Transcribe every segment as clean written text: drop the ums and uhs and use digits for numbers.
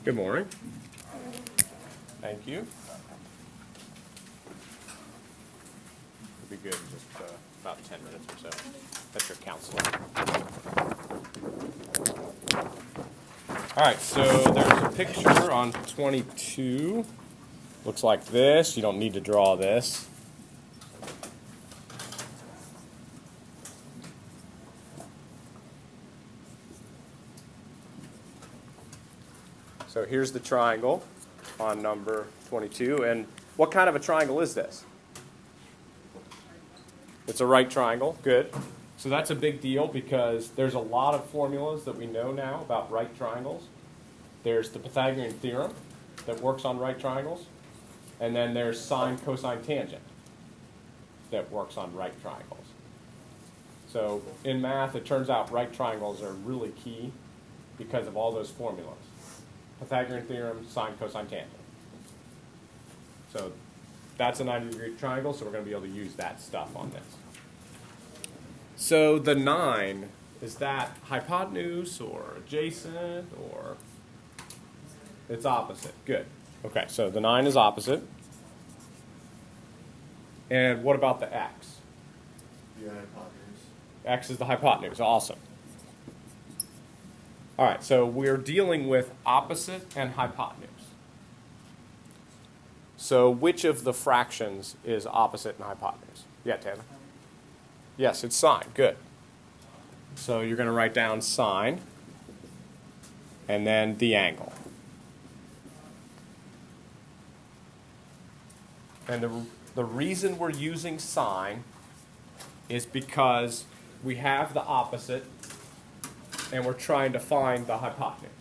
Good morning. Thank you. It'll be good in just about 10 minutes or so. That's your counselor. All right, so there's a picture on 22. Looks like this. You don't need to draw this. So here's the triangle on number 22. And what kind of a triangle is this? It's a right triangle. Good. So that's a big deal because there's a lot of formulas that we know now about right triangles. There's the Pythagorean theorem that works on right triangles. And then there's sine, cosine, tangent that works on right triangles. So in math, it turns out right triangles are really key because of all those formulas. Pythagorean theorem, sine, cosine, tangent. So that's a 90-degree triangle, so we're going to be able to use that stuff on this. So the 9, is that hypotenuse or adjacent or? It's opposite. Good. Okay, so the 9 is opposite. And what about the x? The hypotenuse. X is the hypotenuse. Awesome. All right, so we're dealing with opposite and hypotenuse. So which of the fractions is opposite and hypotenuse? Yeah, Taylor? Yes, it's sine. Good. So you're going to write down sine and then the angle. And the reason we're using sine is because we have the opposite and we're trying to find the hypotenuse.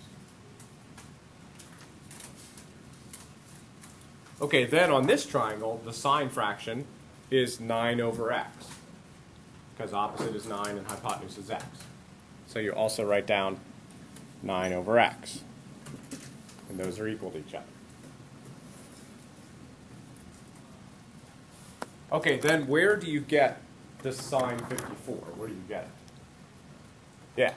Okay, then on this triangle, the sine fraction is 9 over x, because opposite is 9 and hypotenuse is x. So you also write down 9 over x, and those are equal to each other. Okay, then where do you get the sine 54? Where do you get it? Yeah.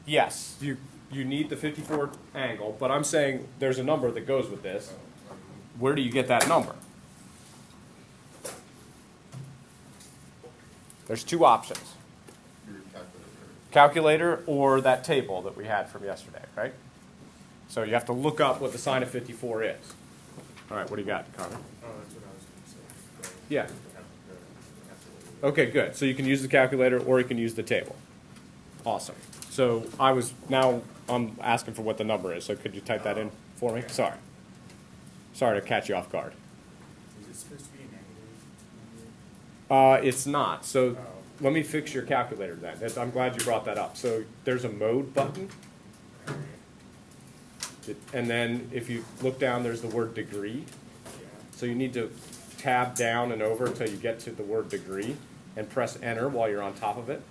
Yes, you need the 54 angle, but I'm saying there's a number that goes with this. Where do you get that number? There's two options. Your Calculator or that table that we had from yesterday, right? So you have to look up what the sine of 54 is. All right, what do you got, Connor? Oh, that's what I was going to say. Yeah. Okay, good. So you can use the calculator or you can use the table. Awesome. So I'm asking for what the number is. So could you type that in for me? Sorry. Sorry to catch you off guard. Is it supposed to be a negative? It's not. So let me fix your calculator then. I'm glad you brought that up. So there's a mode button. And then if you look down, there's the word degree. So you need to tab down and over until you get to the word degree and press enter while you're on top of it.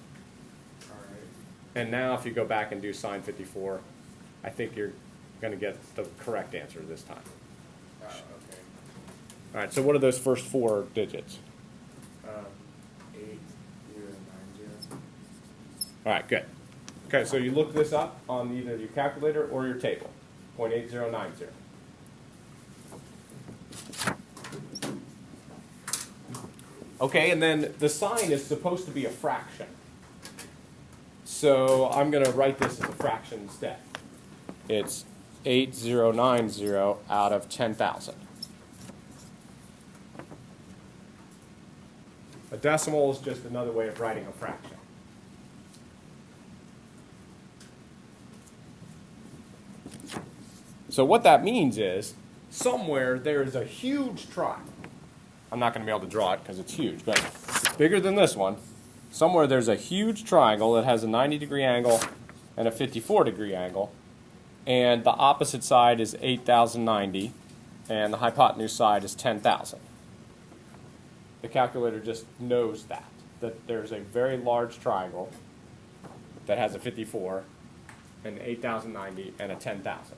And now if you go back and do sine 54, I think you're going to get the correct answer this time. Okay. All right, so what are those first 4 digits? 8, 0, 9, 0. All right, good. Okay, so you look this up on either your calculator or your table, 0.8090. Okay, and then the sign is supposed to be a fraction. So I'm going to write this as a fraction instead. It's 8090 out of 10,000. A decimal is just another way of writing a fraction. So what that means is somewhere there is a huge triangle. I'm not going to be able to draw it because it's huge, but it's bigger than this one. Somewhere there's a huge triangle that has a 90-degree angle and a 54-degree angle, and the opposite side is 8,090, and the hypotenuse side is 10,000. The calculator just knows that there's a very large triangle that has a 54, an 8,090, and a 10,000.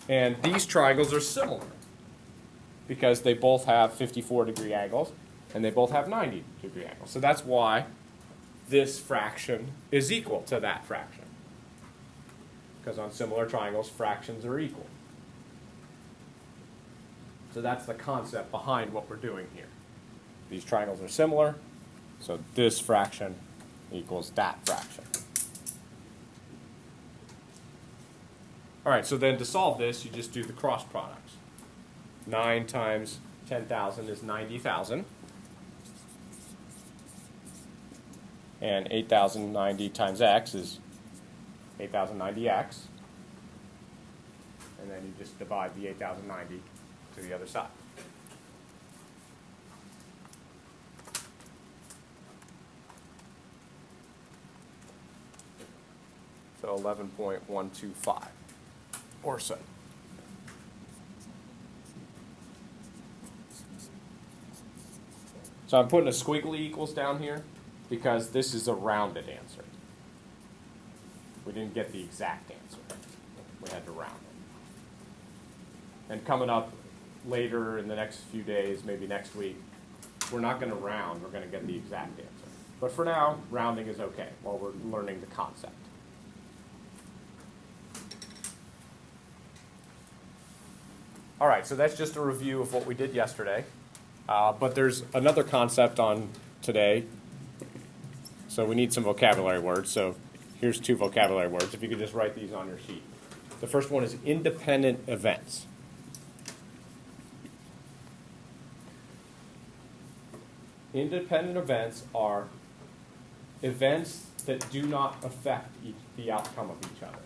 And these triangles are similar because they both have 54-degree angles and they both have 90-degree angles. So that's why this fraction is equal to that fraction. because on similar triangles, fractions are equal. So that's the concept behind what we're doing here. These triangles are similar, so this fraction equals that fraction. All right, so then to solve this, you just do the cross products. 9 times 10,000 is 90,000. And 8,090 times x is 8,090x. And then you just divide the 8,090 to the other side. So 11.125 or so. So I'm putting a squiggly equals down here because this is a rounded answer. We didn't get the exact answer. We had to round it. And coming up later in the next few days, maybe next week, we're not going to round. We're going to get the exact answer. But for now, rounding is okay while we're learning the concept. All right, so that's just a review of what we did yesterday. But there's another concept on today. So we need some vocabulary words. So here's 2 vocabulary words. If you could just write these on your sheet. The first one is independent events. Independent events are events that do not affect the outcome of each other.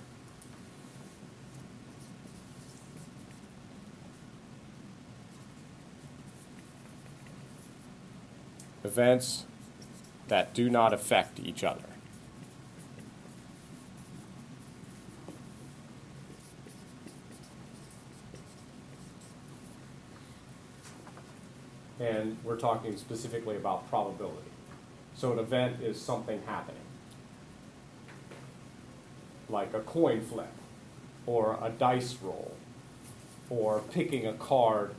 Events that do not affect each other. And we're talking specifically about probability. So an event is something happening, like a coin flip, or a dice roll, or picking a card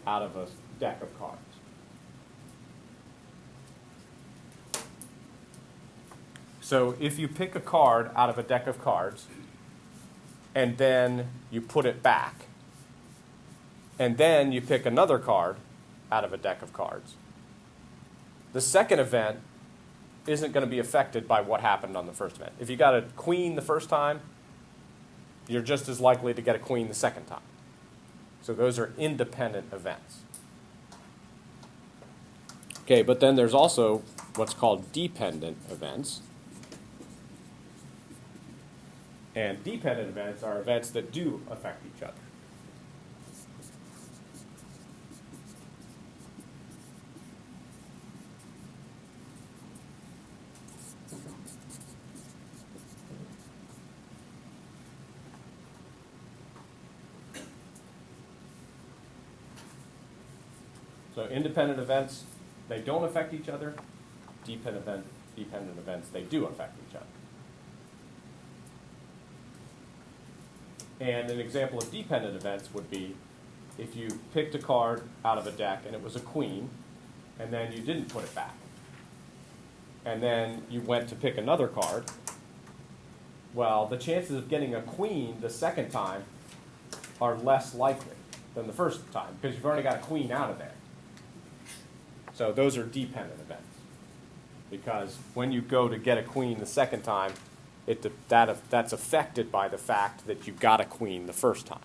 out of a deck of cards. So if you pick a card out of a deck of cards, and then you put it back, and then you pick another card out of a deck of cards, the second event isn't going to be affected by what happened on the first event. If you got a queen the first time, you're just as likely to get a queen the second time. So those are independent events. Okay, but then there's also what's called dependent events. And dependent events are events that do affect each other. So independent events, they don't affect each other. Dependent events, they do affect each other. And an example of dependent events would be if you picked a card out of a deck and it was a queen, and then you didn't put it back. And then you went to pick another card. Well, the chances of getting a queen the second time are less likely than the first time because you've already got a queen out of there. So those are dependent events. Because when you go to get a queen the second time, that's affected by the fact that you got a queen the first time.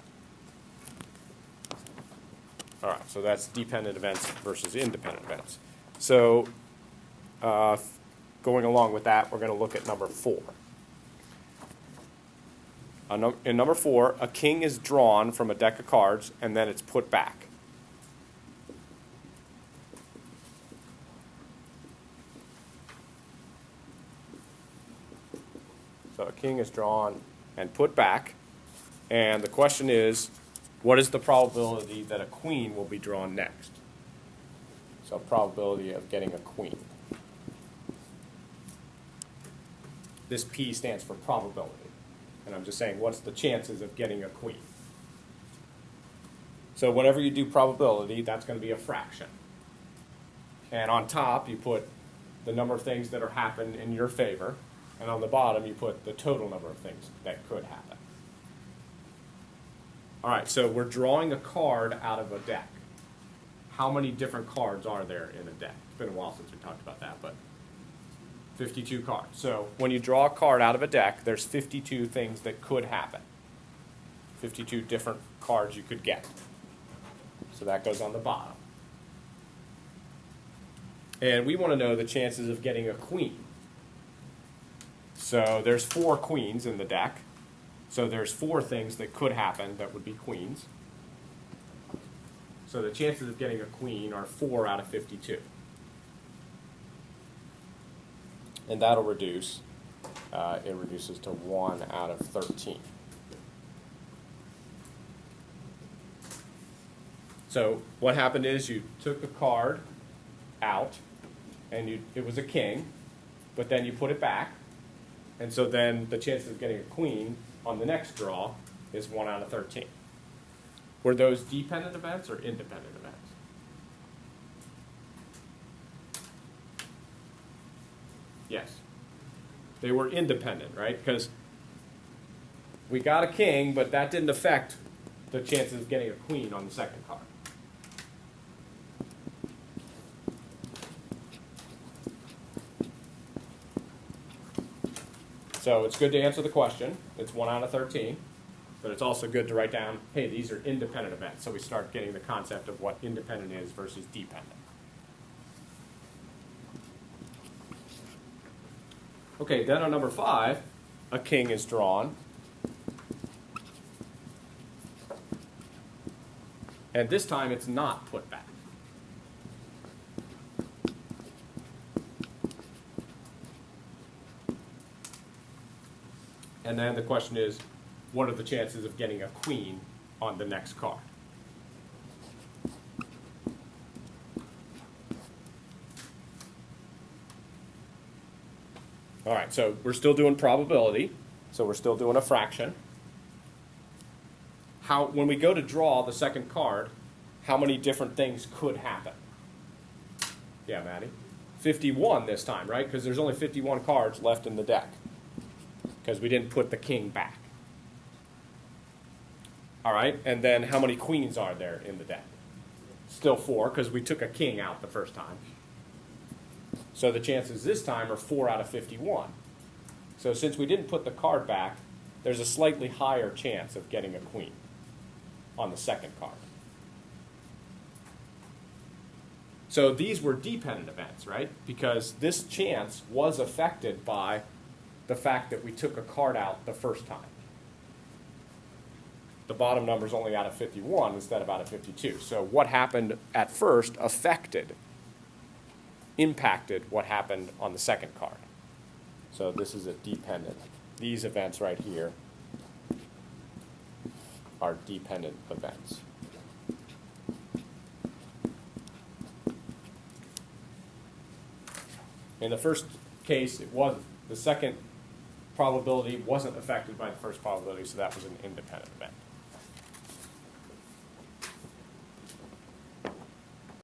All right, so that's dependent events versus independent events. So going along with that, we're going to look at number 4. In number 4, a king is drawn from a deck of cards, and then it's put back. So a king is drawn and put back, and the question is, what is the probability that a queen will be drawn next? So probability of getting a queen. This P stands for probability, and I'm just saying what's the chances of getting a queen. So whenever you do probability, that's going to be a fraction. And on top, you put the number of things that are happening in your favor, And on the bottom, you put the total number of things that could happen. All right, so we're drawing a card out of a deck. How many different cards are there in a deck? It's been a while since we talked about that, but 52 cards. So when you draw a card out of a deck, there's 52 things that could happen. 52 different cards you could get. So that goes on the bottom. And we want to know the chances of getting a queen. So there's 4 queens in the deck. So there's 4 things that could happen that would be queens. So the chances of getting a queen are 4 out of 52. And that'll reduce. It reduces to 1 out of 13. So what happened is you took a card out, and it was a king, but then you put it back, and so then the chances of getting a queen on the next draw is 1 out of 13. Were those dependent events or independent events? Yes. They were independent, right? Because we got a king, but that didn't affect the chances of getting a queen on the second card. So it's good to answer the question. It's 1 out of 13. But it's also good to write down, hey, these are independent events. So we start getting the concept of what independent is versus dependent. Okay, then on number 5, a king is drawn. And this time it's not put back. And then the question is, what are the chances of getting a queen on the next card? All right, so we're still doing probability. So we're still doing a fraction. When we go to draw the second card, how many different things could happen? Yeah, Maddie? 51 this time, right? Because there's only 51 cards left in the deck. Because we didn't put the king back. All right, and then how many queens are there in the deck? Still 4, because we took a king out the first time. So the chances this time are 4 out of 51. So since we didn't put the card back, there's a slightly higher chance of getting a queen on the second card. So these were dependent events, right? Because this chance was affected by the fact that we took a card out the first time. The bottom number is only out of 51 instead of out of 52. So what happened at first impacted what happened on the second card. So this is a dependent. These events right here are dependent events. In the first case, it wasn't. The second probability wasn't affected by the first probability, so that was an independent event.